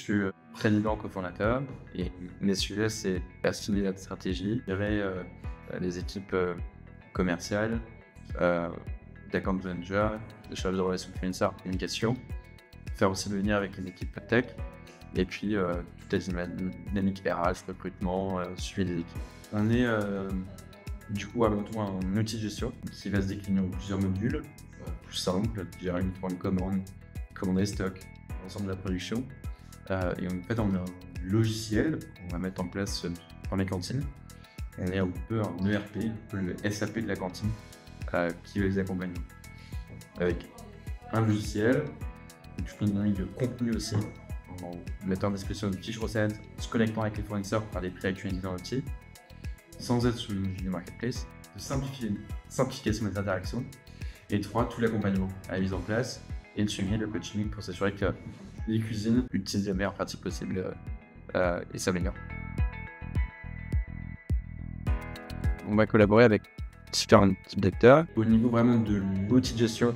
Je suis président cofondateur et mes sujets, c'est assumer la stratégie, gérer les équipes commerciales, d'account manager, de chargé de relations clients, communication, faire aussi le lien avec les équipes tech et puis toute la dynamique RH, recrutement, suivi des équipes. On est du coup avant tout un outil de gestion qui va se décliner en plusieurs modules, plus simple, gérer une commande, commander stock, l'ensemble de la production. Et en fait, on a un logiciel qu'on va mettre en place dans les cantines. On est un peu un ERP, un peu le SAP de la cantine, qui va les accompagner. Avec un logiciel, une dynamique de contenu aussi, en mettant en description de fiches recettes, se connectant avec les fournisseurs pour faire des prix actualisés dans l'outil, sans être sur le du marketplace, de simplification des interactions, et 3, tout l'accompagnement à la mise en place et le suivi, le coaching pour s'assurer que les cuisines utilisent la meilleure pratique possible et s'améliorent. On va collaborer avec différents types d'acteurs. Au niveau vraiment de l'outil de gestion,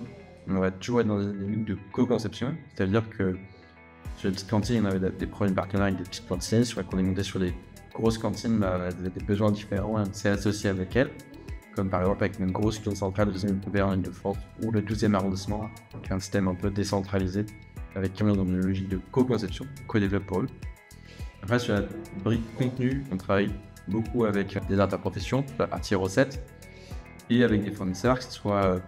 on va toujours être dans des dynamiques de co-conception, c'est-à-dire que sur les petites cantines, on avait des problèmes partenaires avec des petites cantines. Sur qu'on est monté sur des grosses cantines, elles avaient des besoins différents, on s'est associé avec elles, comme par exemple avec une grosse clientèle centrale de 2e en Île-de-France ou le 12e arrondissement, qui est un système un peu décentralisé, avec qui on est dans une logique de co-conception, co-développe pour eux. Après, sur la brique contenu, on travaille beaucoup avec des interprofessions, la partie recettes, et avec des fournisseurs, que ce soit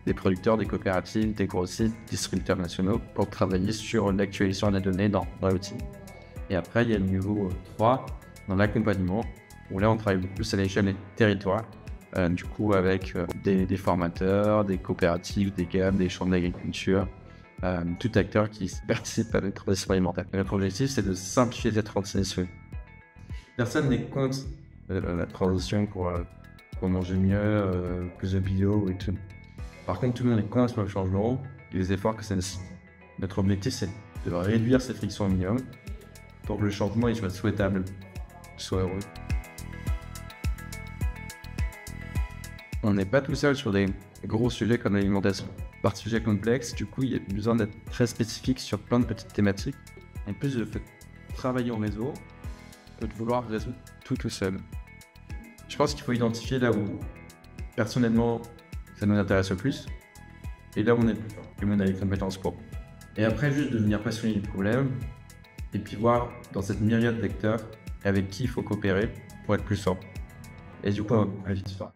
des producteurs, des coopératives, des grossistes, distributeurs nationaux, pour travailler sur l'actualisation de la donnée dans l'outil. Et après, il y a le niveau 3, dans l'accompagnement, où là, on travaille beaucoup plus à l'échelle des territoires, du coup, avec des formateurs, des coopératives, des gammes, des chambres d'agriculture, tout acteur qui participe à notre transition alimentaire. Notre objectif, c'est de simplifier cette transition. Personne n'est contre la transition pour manger mieux, plus de bio et tout. Par contre, tout le monde est contre le changement et les efforts que ça nécessite. Notre objectif, c'est de réduire ces frictions au minimum pour que le changement il soit souhaitable, soit heureux. On n'est pas tout seul sur des gros sujets comme l'alimentation. Par sujet complexe, du coup, il y a besoin d'être très spécifique sur plein de petites thématiques. En plus, le fait de travailler en réseau, que de vouloir résoudre tout seul. Je pense qu'il faut identifier là où, personnellement, ça nous intéresse le plus, et là où on est le plus fort, et on a les compétences pour. Et après, juste devenir passionné du problème, et puis voir dans cette myriade d'acteurs avec qui il faut coopérer pour être plus fort. Et du coup, on va vite faire.